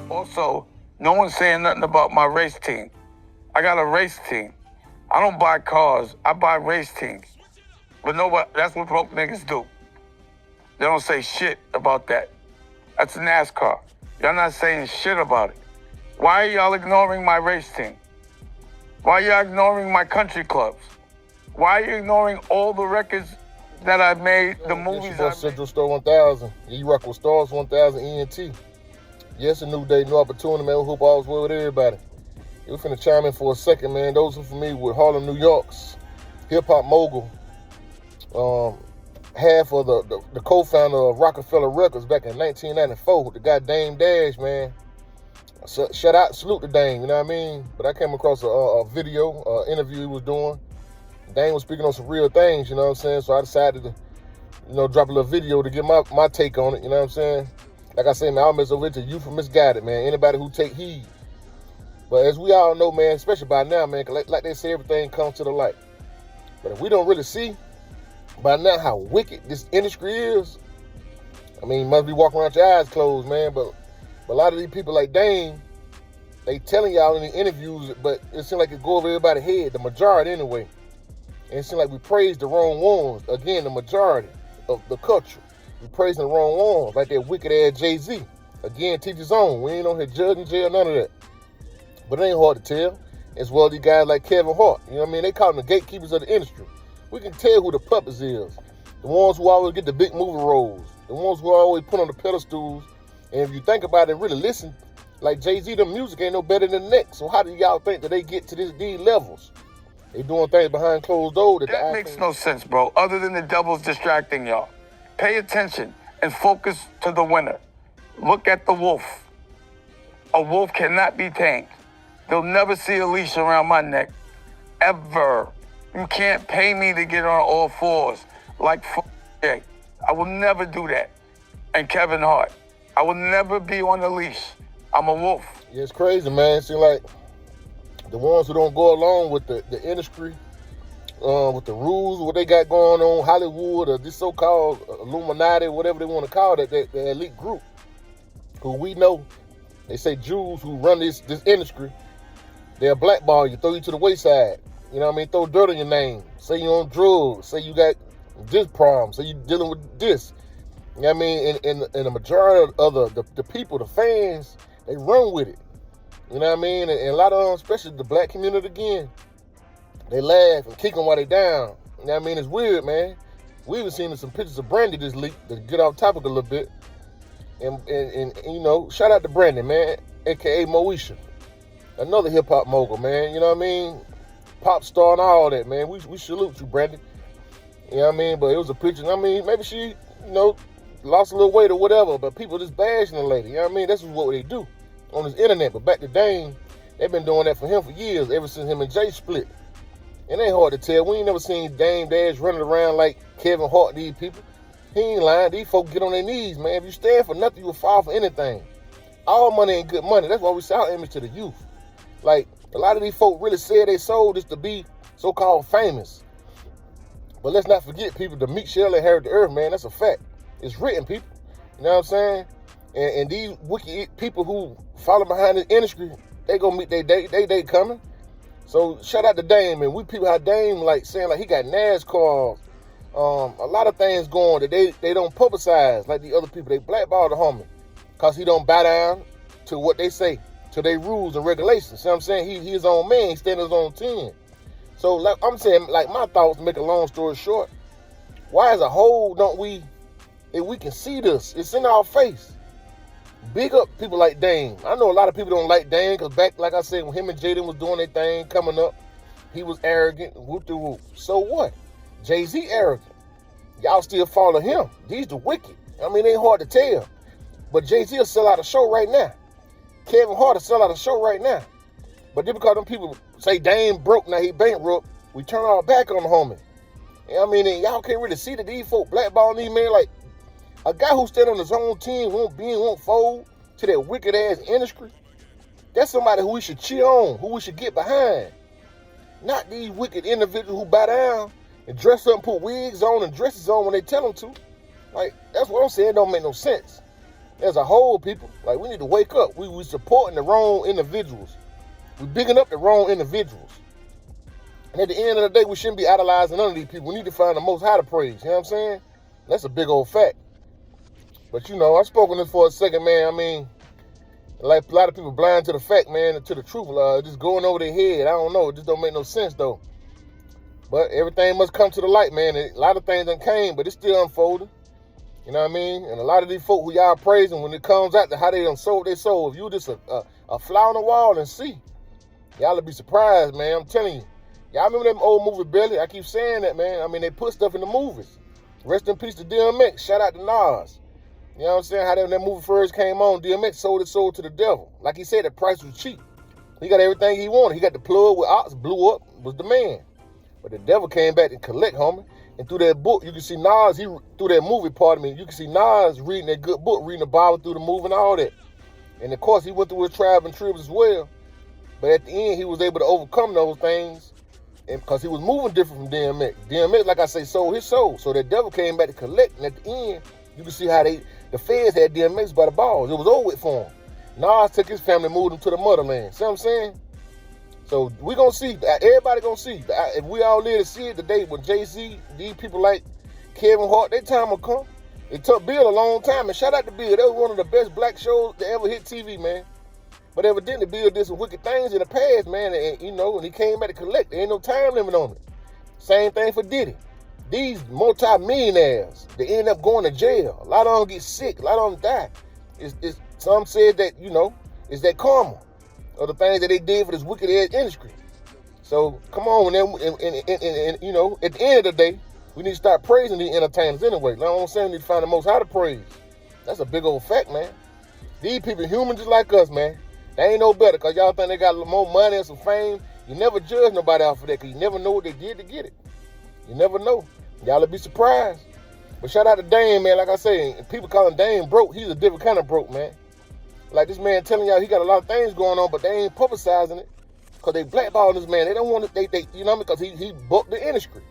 Also, no one's saying nothing about my race team. I got a race team. I don't buy cars. I buy race teams. But nobody, that's what broke niggas do. They don't say shit about that. That's NASCAR. Y'all not saying shit about it. Why are y'all ignoring my race team? Why are y'all ignoring my country clubs? Why are you ignoring all the records that I've made, the movies I've made? Central Store 1000. You rock with Stars 1000 ENT. Yes, a new day, new opportunity, man. We hope all's well with everybody. We finna chime in for a second, man. Those who familiar with Harlem, New York's hip-hop mogul, half of the co-founder of Rockefeller Records back in 1994, the guy Dame Dash, man. So, shout out, salute to Dame, you know what I mean? But I came across a video, interview he was doing. Dame was speaking on some real things, you know what I'm saying? So I decided to, drop a little video to get my take on it, you know what I'm saying? Like I say, man, I'll mess over it to you for misguided, man. Anybody who take heed. But as we all know, man, especially by now, man, like they say, everything comes to the light. But if we don't really see by now how wicked this industry is, I mean, you must be walking around your eyes closed, man. But a lot of these people like Dame, they telling y'all in the interviews, but it seems like it go over everybody's head, the majority anyway. And it seems like we praise the wrong ones. Again, the majority of the culture. We praising the wrong ones, like that wicked ass Jay-Z. Again, teach his own. We ain't on here judging, jail, none of that. But it ain't hard to tell. As well as these guys like Kevin Hart. You know what I mean? They call them the gatekeepers of the industry. We can tell who the puppets is. The ones who always get the big movie roles. The ones who are always put on the pedestals. And if you think about it and really listen, like Jay-Z, the music ain't no better than the next. So how do y'all think that they get to these levels? They doing things behind closed doors. That makes no sense, bro, other than the devil's distracting y'all. Pay attention and focus to the winner. Look at the wolf. A wolf cannot be tamed. They'll never see a leash around my neck. Ever. You can't pay me to get on all fours like Jay. I will never do that. And Kevin Hart. I will never be on a leash. I'm a wolf. Yeah, it's crazy, man. It seems like the ones who don't go along with the industry, with the rules, what they got going on, Hollywood, or this so-called Illuminati, whatever they want to call it, that elite group, who we know, they say Jews who run this industry, they'll blackball you, throw you to the wayside. You know what I mean? Throw dirt on your name. Say you're on drugs. Say you got this problem. Say you're dealing with this. You know what I mean? And the majority of the people, the fans, they run with it. You know what I mean? And a lot of them, especially the black community again, they laugh and kick them while they down. You know what I mean? It's weird, man. We even seen some pictures of Brandy this week, to get off topic a little bit. And shout out to Brandy, man, a.k.a. Moesha. Another hip-hop mogul, man. You know what I mean? Pop star and all that, man. We salute you, Brandy. You know what I mean? But it was a picture. I mean, maybe she, lost a little weight or whatever, but people just bashing the lady. You know what I mean? That's what they do on this internet. But back to Dame, they've been doing that for him for years, ever since him and Jay split. It ain't hard to tell. We ain't never seen Dame Dash running around like Kevin Hart, these people. He ain't lying. These folks get on their knees, man. If you stand for nothing, you will fall for anything. All money ain't good money. That's why we sell our image to the youth. Like, a lot of these folk really said they sold this to be so-called famous. But let's not forget, people, the meek shall inherit the earth, man. That's a fact. It's written, people. You know what I'm saying? And these wicked people who follow behind the industry, they gonna meet their day coming. So shout out to Dame, man. We people how Dame like saying like he got NASCAR, a lot of things going that they don't publicize like the other people. They blackball the homie because he don't bow down to what they say, to their rules and regulations. See what I'm saying? He his own man. He stand his own 10. So like I'm saying, like my thoughts, to make a long story short, why as a whole don't we, if we can see this, it's in our face. Big up people like Dame. I know a lot of people don't like Dame because back, like I said, when him and Jaden was doing their thing, coming up, he was arrogant, whoop-de-whoop. So what? Jay-Z arrogant. Y'all still follow him. These the wicked. I mean, it ain't hard to tell. But Jay-Z will sell out a show right now. Kevin Hart will sell out a show right now. But then because them people say Dame broke, now he bankrupt, we turn our back on the homie. You know what I mean? And y'all can't really see that these folk blackballing these men like a guy who stand on his own team, won't fold to that wicked ass industry. That's somebody who we should cheer on, who we should get behind. Not these wicked individuals who bow down and dress up and put wigs on and dresses on when they tell them to. Like, that's what I'm saying, don't make no sense. As a whole, people, like, we need to wake up. We supporting the wrong individuals. We bigging up the wrong individuals. And at the end of the day, we shouldn't be idolizing none of these people. We need to find the Most High to praise. You know what I'm saying? That's a big old fact. But, you know, I've spoken this for a second, man. I mean, like, a lot of people blind to the fact, man, and to the truth. Just going over their head. I don't know. It just don't make no sense, though. But everything must come to the light, man. And a lot of things done came, but it's still unfolding. You know what I mean? And a lot of these folk who y'all praising, when it comes out to how they done sold their soul, if you just a fly on the wall and see, y'all will be surprised, man. I'm telling you. Y'all remember them old movie Belly? I keep saying that, man. I mean, they put stuff in the movies. Rest in peace to DMX. Shout out to Nas. You know what I'm saying? How that movie first came on, DMX sold his soul to the devil. Like he said, the price was cheap. He got everything he wanted. He got the plug with Ox, blew up, was the man. But the devil came back and collect, homie. And through that book, you can see Nas, through that movie, pardon me, you can see Nas reading that good book, reading the Bible through the movie and all that. And of course, he went through his tribe and tribes as well. But at the end, he was able to overcome those things, and because he was moving different from DMX. DMX, like I say, sold his soul. So that devil came back to collect, and at the end, you can see how the feds had DMX by the balls. It was over with for him. Nas took his family, moved him to the motherland. See what I'm saying? So we gonna see. Everybody gonna see. If we all live to see it today, when Jay-Z, these people like Kevin Hart, their time will come. It took Bill a long time, and shout out to Bill. That was one of the best black shows that ever hit TV, man. But evidently, Bill did some wicked things in the past, man, and you know, and he came back to collect. There ain't no time limit on it. Same thing for Diddy. These multi-millionaires, they end up going to jail. A lot of them get sick. A lot of them die. Some said that, you know, it's that karma of the things that they did for this wicked ass industry. So come on, and you know, at the end of the day, we need to start praising these entertainers anyway. You know what I'm saying? We need to find the Most High to praise. That's a big old fact, man. These people human just like us, man. They ain't no better because y'all think they got more money and some fame. You never judge nobody off of that because you never know what they did to get it. You never know. Y'all will be surprised. But shout out to Dame, man. Like I say, people call him Dame broke. He's a different kind of broke, man. Like this man telling y'all he got a lot of things going on, but they ain't publicizing it because they blackballing this man. They don't want to, you know what I mean? Because he booked the industry.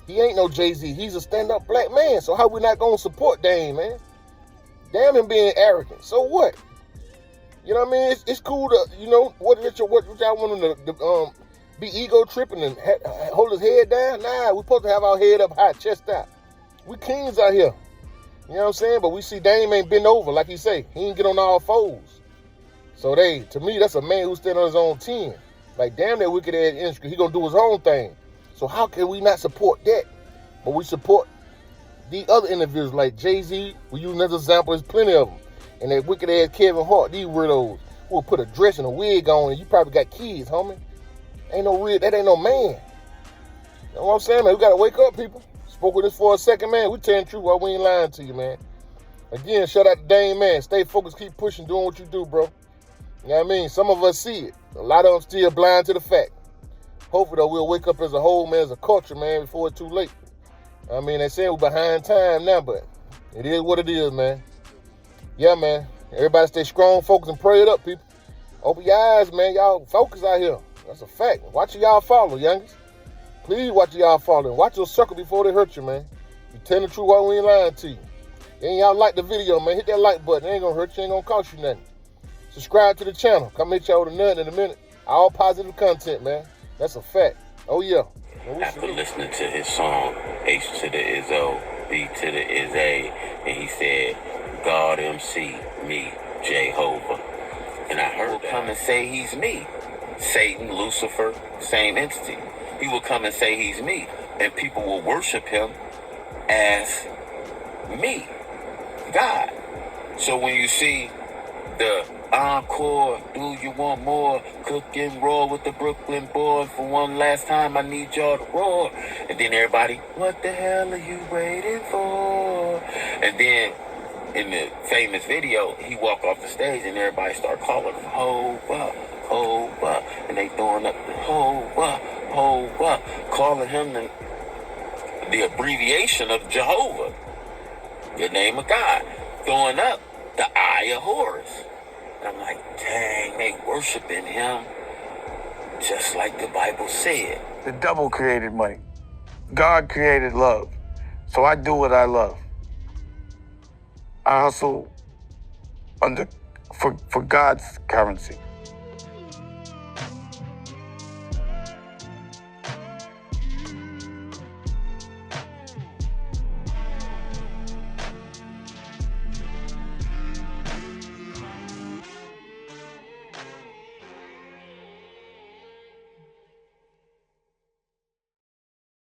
He ain't no Jay-Z. He's a stand-up black man. So how we not going to support Dame, man? Damn him being arrogant. So what? You know what I mean? It's cool to, you know, what y'all want him to be ego tripping and hold his head down? Nah, we supposed to have our head up high, chest out. We kings out here. You know what I'm saying? But we see Dame ain't been over, like he say. He ain't get on all fours. So to me, that's a man who's standing on his own 10. Like, damn that wicked ass industry. He gonna do his own thing. So how can we not support that? But we support the other individuals like Jay-Z. We use another example. There's plenty of them. And that wicked ass Kevin Hart, these weirdos who will put a dress and a wig on, and you probably got kids, homie. Ain't no real, that ain't no man. You know what I'm saying, man? We gotta wake up, people. Spoke with this for a second, man. We telling the truth while we ain't lying to you, man. Again, shout out to Dame, man. Stay focused, keep pushing, doing what you do, bro. You know what I mean? Some of us see it. A lot of them still blind to the fact. Hopefully, though, we'll wake up as a whole, man, as a culture, man, before it's too late. I mean, they say we're behind time now, but it is what it is, man. Yeah, man. Everybody stay strong, focus, and pray it up, people. Open your eyes, man. Y'all focus out here. That's a fact. Watch who y'all follow, youngest. Please watch who y'all follow. Watch your circle before they hurt you, man. You tell the truth while we ain't lying to you. And y'all like the video, man. Hit that like button. It ain't gonna hurt you. Ain't gonna cost you nothing. Subscribe to the channel. Come hit y'all with a nut in a minute. All positive content, man. That's a fact. Oh, yeah. After listening to his song, H to the is O, B to the is A, and he said, God MC, me, Jehovah. And I heard him come and say he's me. Satan, Lucifer, same entity. He will come and say he's me, and people will worship him as me, God. So when you see the encore, do you want more? Cook and roll with the Brooklyn boys. For one last time, I need y'all to roar. And then everybody, what the hell are you waiting for? And then in the famous video, he walk off the stage and everybody start calling him Hova, Hova. And they throwing up the Hova, Hova, calling him the abbreviation of Jehovah, the name of God, throwing up the Eye of Horus. I'm like, dang, they worshiping him just like the Bible said. The devil created money. God created love. So I do what I love. I hustle under for God's currency.